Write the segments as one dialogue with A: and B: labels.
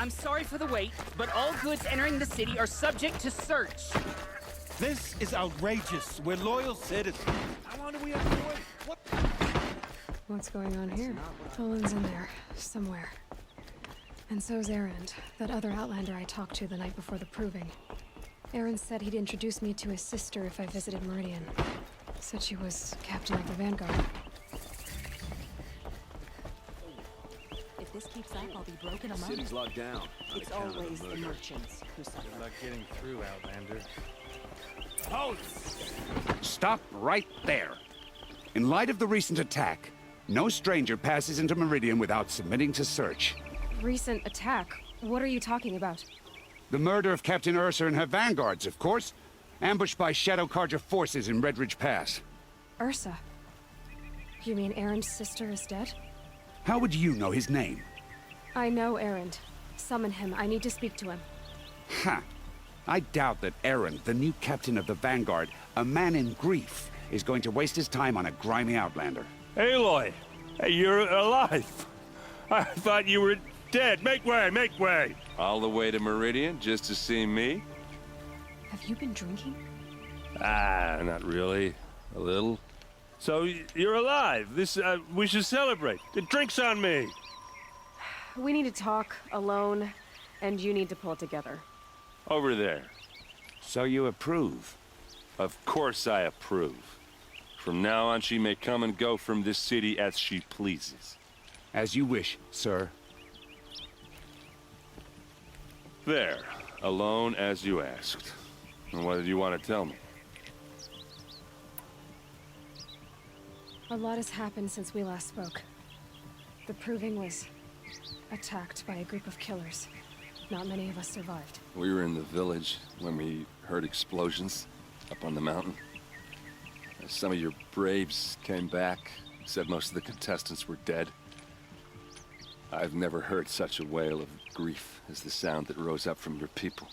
A: I'm sorry for the wait, but all goods entering the city are subject to search.
B: This is outrageous. We're loyal citizens. How long do we have to wait? What?
C: What's going on here? Tolan's in there, somewhere. And so's Erend, that other Outlander I talked to the night before the proving. Erend said he'd introduce me to his sister if I visited Meridian. Said she was captain of the Vanguard.
D: If this keeps up, I'll be broken a
E: The
D: month.
E: city's locked down.
D: It's always the merchants who suffer.
F: Good luck getting through, Outlander.
G: Stop right there. In light of the recent attack, no stranger passes into Meridian without submitting to search.
C: Recent attack? What are you talking about?
G: The murder of Captain Ursa and her vanguards, of course. Ambushed by Shadow Carja forces in Redridge Pass.
C: Ursa? You mean Erend's sister is dead?
G: How would you know his name?
C: I know Erend. Summon him. I need to speak to him.
G: Ha! I doubt that Erend, the new captain of the Vanguard, a man in grief, is going to waste his time on a grimy Outlander.
H: Aloy! Hey, you're alive! I thought you were dead. Make way, make way!
E: All the way to Meridian just to see me?
C: Have you been drinking?
H: Ah, not really. A little. So, you're alive. We should celebrate. The drink's on me.
C: We need to talk, alone, and you need to pull it together.
H: Over there.
G: So you approve?
H: Of course I approve. From now on, she may come and go from this city as she pleases.
G: As you wish, sir.
H: There. Alone as you asked. And what did you want to tell me?
C: A lot has happened since we last spoke. The Proving was attacked by a group of killers. Not many of us survived.
E: We were in the village when we heard explosions up on the mountain. Some of your braves came back, said most of the contestants were dead. I've never heard such a wail of grief as the sound that rose up from your people.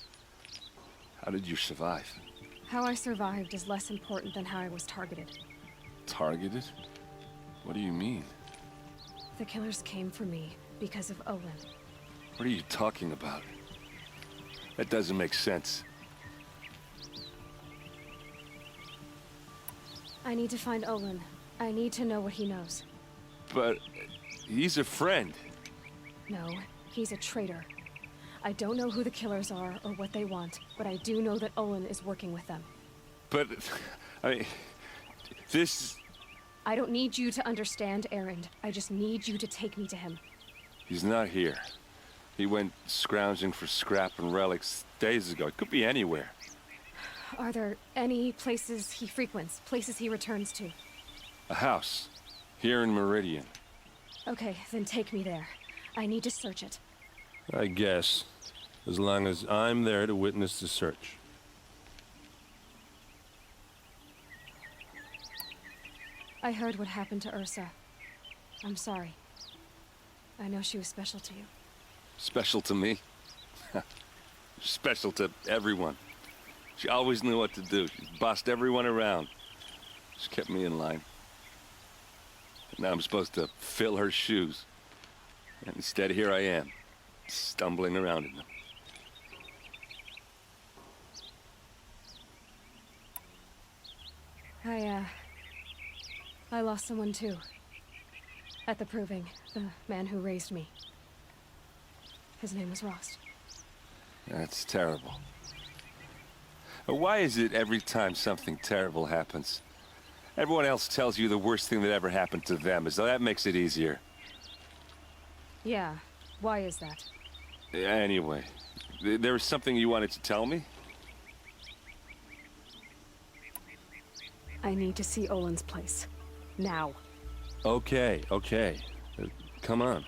E: How did you survive?
C: How I survived is less important than how I was targeted.
E: Targeted? What do you mean?
C: The killers came for me because of Olin.
E: What are you talking about?
H: That doesn't make sense.
C: I need to find Olin. I need to know what he knows.
H: But he's a friend.
C: No, he's a traitor. I don't know who the killers are or what they want, but I do know that Olin is working with them.
H: But, I mean, this...
C: I don't need you to understand, Erend. I just need you to take me to him.
H: He's not here. He went scrounging for scrap and relics days ago. It could be anywhere.
C: Are there any places he frequents, places he returns to?
H: A house. Here in Meridian.
C: Okay, then take me there. I need to search it.
H: I guess. As long as I'm there to witness the search.
C: I heard what happened to Ursa. I'm sorry. I know she was special to you.
E: Special to me?
H: Special to everyone. She always knew what to do. She bossed everyone around. She kept me in line. And now I'm supposed to fill her shoes. And instead, here I am, stumbling around in them.
C: I lost someone too. At the Proving, the man who raised me. His name was Rost.
H: That's terrible. Why is it every time something terrible happens, everyone else tells you the worst thing that ever happened to them, as though that makes it easier?
C: Yeah, why is that?
H: Anyway, there was something you wanted to tell me?
C: I need to see Olin's place. Now.
H: Okay, okay. Come on.
E: I learned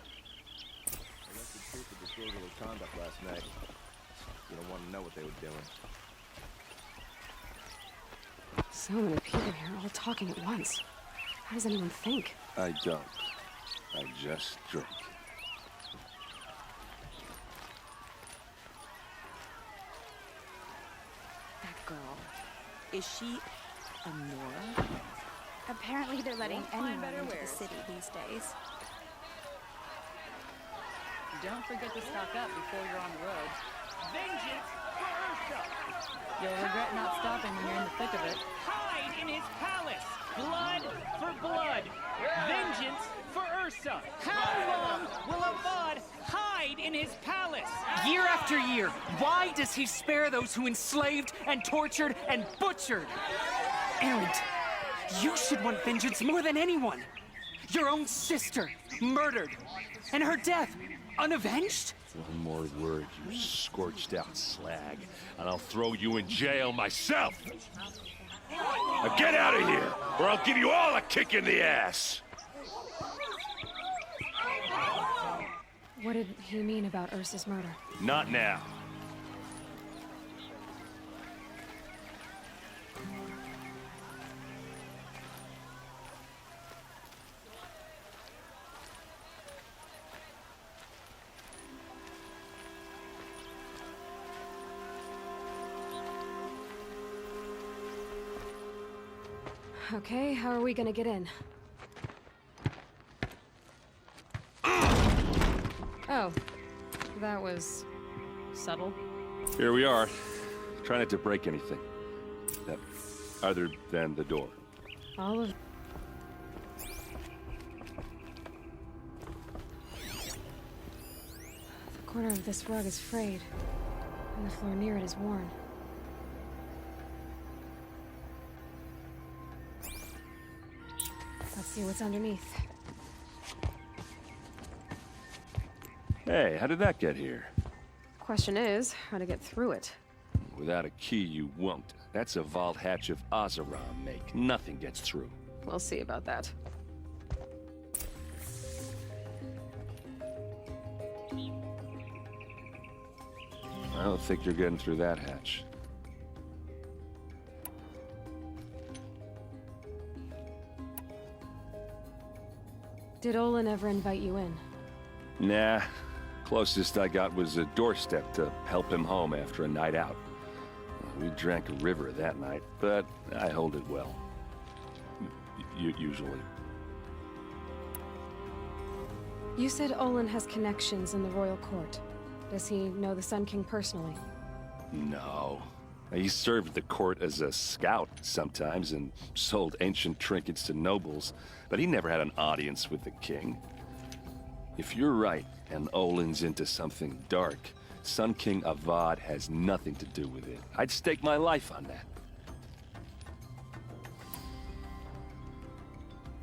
E: the truth of disorderly conduct last night. You don't want to know what they were doing.
C: So many people here, all talking at once. How does anyone think?
H: I don't. I just drink.
D: That girl. Is she a Nora?
I: Apparently they're letting anyone into the city these days.
D: Don't forget to stock up before you're on the road.
A: Vengeance for Ursa!
D: You'll regret not stopping when you're in the thick of it.
A: Hide in his palace! Blood for blood! Vengeance for Ursa! How long will Avad hide in his palace? Year after year, why does he spare those who enslaved and tortured and butchered? Erend, you should want vengeance more than anyone. Your own sister, murdered, and her death, unavenged?
H: One more word, you scorched out slag, and I'll throw you in jail myself! Now get out of here, or I'll give you all a kick in the ass!
C: What did he mean about Ursa's murder?
H: Not now.
C: Okay, how are we gonna get in? Oh, that was subtle.
H: Here we are. Try not to break anything. Other than the door.
C: All of... The corner of this rug is frayed, and the floor near it is worn. Let's see what's underneath.
H: Hey, how did that get here?
C: Question is, how to get through it.
H: Without a key, you won't. That's a vault hatch of Azeram make. Nothing gets through.
C: We'll see about that.
H: I don't think you're getting through that hatch.
C: Did Olin ever invite you in?
H: Nah. Closest I got was a doorstep to help him home after a night out. We drank a river that night, but I hold it well. Usually.
C: You said Olin has connections in the royal court. Does he know the Sun King personally?
H: No. He served the court as a scout sometimes and sold ancient trinkets to nobles, but he never had an audience with the king. If you're right, and Olin's into something dark, Sun King Avad has nothing to do with it. I'd stake my life on that.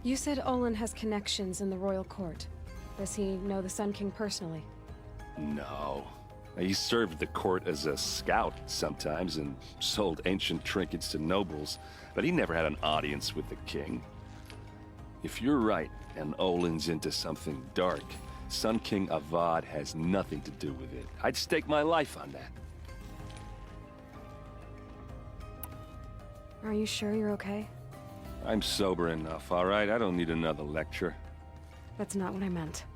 C: You said Olin has connections in the royal court. Does he know the Sun King personally?
H: No. He served the court as a scout sometimes and sold ancient trinkets to nobles, but he never had an audience with the king. If you're right, and Olin's into something dark, Sun King Avad has nothing to do with it. I'd stake my life on that.
C: Are you sure you're okay?
H: I'm sober enough, all right? I don't need another lecture.
C: That's not what I meant.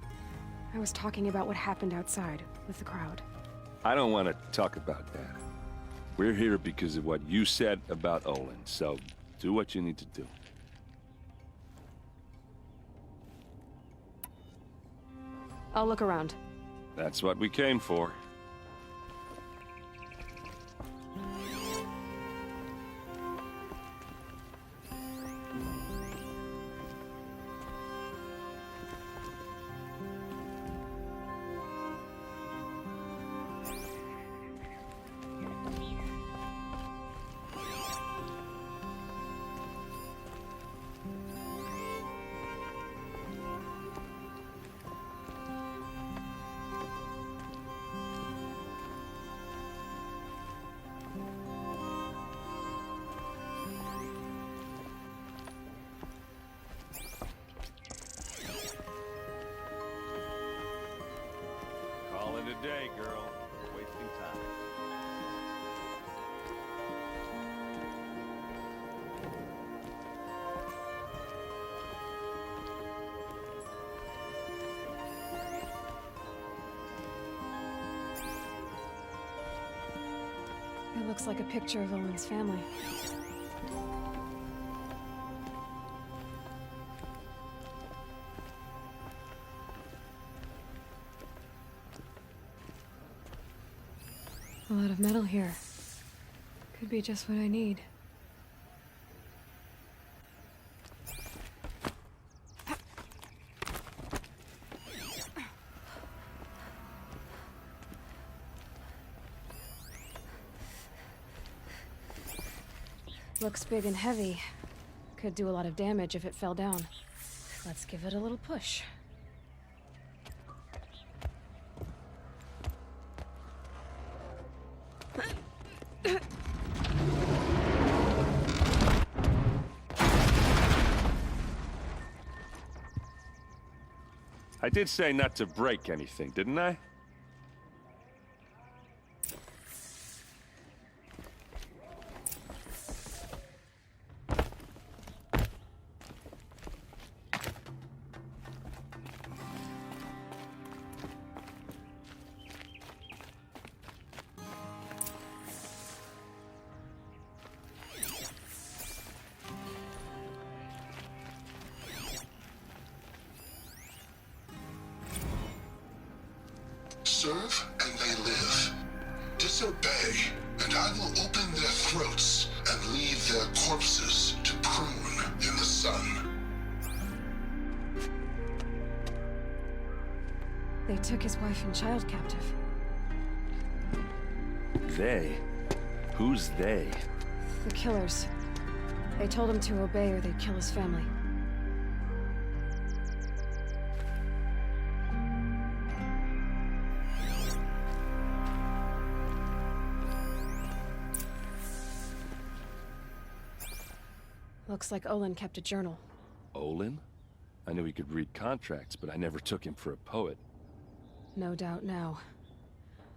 C: I was talking about what happened outside with the crowd.
H: I don't want to talk about that. We're here because of what you said about Olin, so do what you need to do.
C: I'll look around.
H: That's what we came for. Call it a day, girl. We're wasting time.
C: It looks like a picture of Olin's family. A lot of metal here. Could be just what I need. Looks big and heavy. Could do a lot of damage if it fell down. Let's give it a little push.
H: I did say not to break anything, didn't I?
I: Serve and they live. Disobey, and I will open their throats and leave their corpses to prune in the sun.
C: They took his wife and child captive.
H: They? Who's they?
C: The killers. They told him to obey or they'd kill his family. Looks like Olin kept a journal.
H: Olin? I knew he could read contracts, but I never took him for a poet.
C: No doubt now.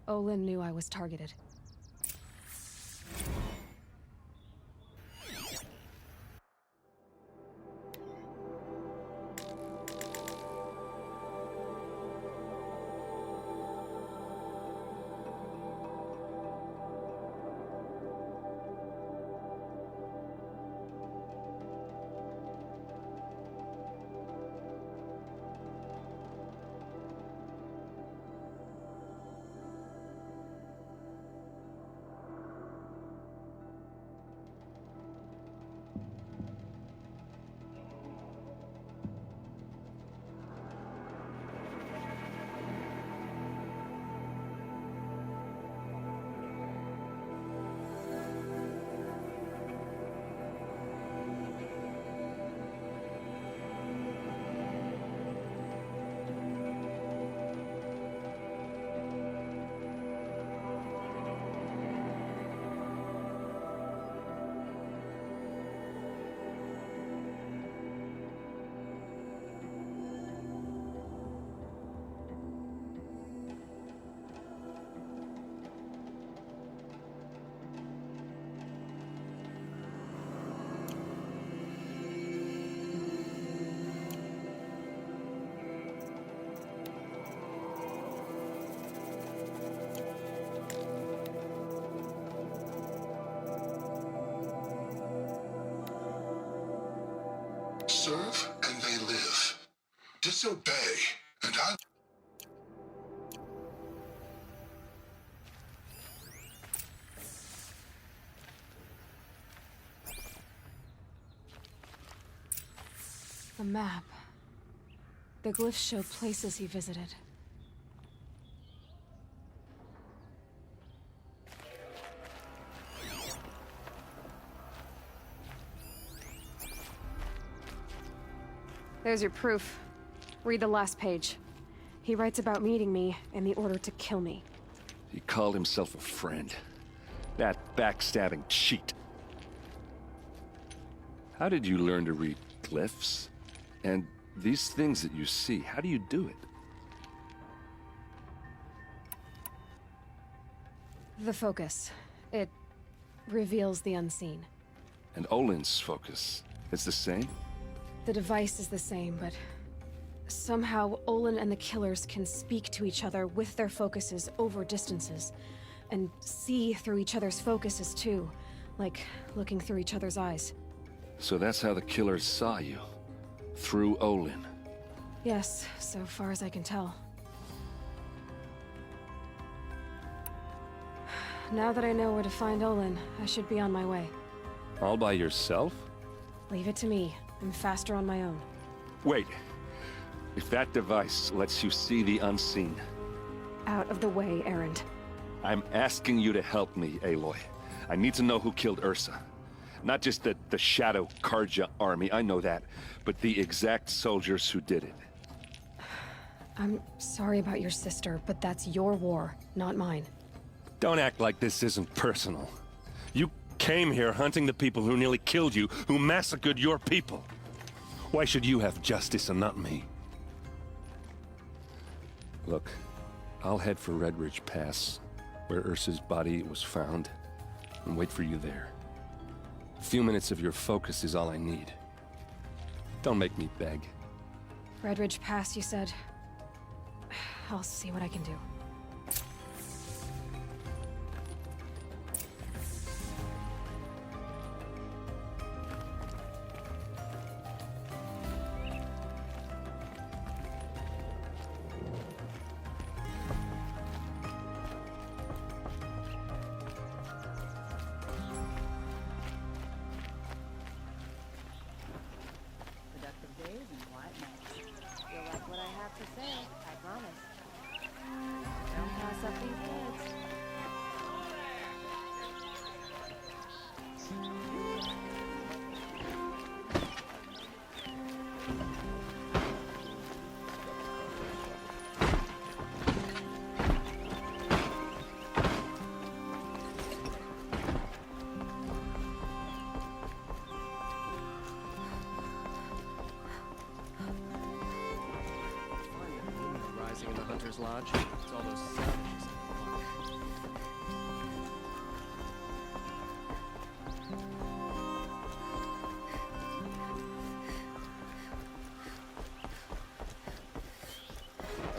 C: Olin knew I was targeted.
I: Serve and they live. Disobey, and I...
C: A map. The glyphs show places he visited. There's your proof. Read the last page. He writes about meeting me and the order to kill me.
H: He called himself a friend. That backstabbing cheat. How did you learn to read glyphs? And these things that you see, how do you do it?
C: The focus. It reveals the unseen.
H: And Olin's focus, it's the same?
C: The device is the same, but somehow Olin and the killers can speak to each other with their focuses over distances, and see through each other's focuses too, like looking through each other's eyes.
H: So that's how the killers saw you? Through Olin?
C: Yes, so far as I can tell. now that I know where to find Olin, I should be on my way.
H: All by yourself?
C: Leave it to me. I'm faster on my own.
H: Wait. If that device lets you see the unseen...
C: Out of the way, Erend.
H: I'm asking you to help me, Aloy. I need to know who killed Ursa. Not just the Shadow Karja army, I know that, but the exact soldiers who did it.
C: I'm sorry about your sister, but that's your war, not mine.
H: Don't act like this isn't personal. You came here hunting the people who nearly killed you, who massacred your people. Why should you have justice and not me? Look, I'll head for Red Ridge Pass, where Ursa's body was found, and wait for you there. A few minutes of your focus is all I need. Don't make me beg.
C: Red Ridge Pass, you said? I'll see what I can do.
D: Productive days and quiet nights. You'll like what I have to say, I promise. Don't pass up these kids.
F: Rising in the Hunter's Lodge. It's all those savages.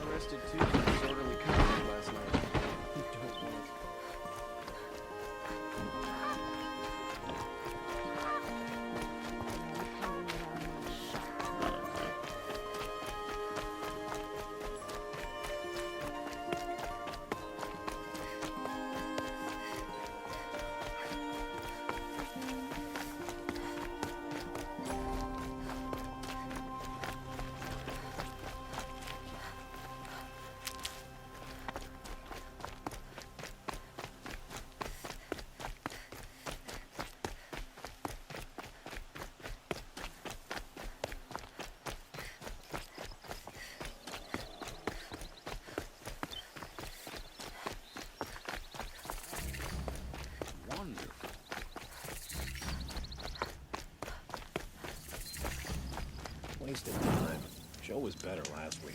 F: Arrested two for disorderly conduct last night. You don't want it.
J: Wasted time. Joe was better last week.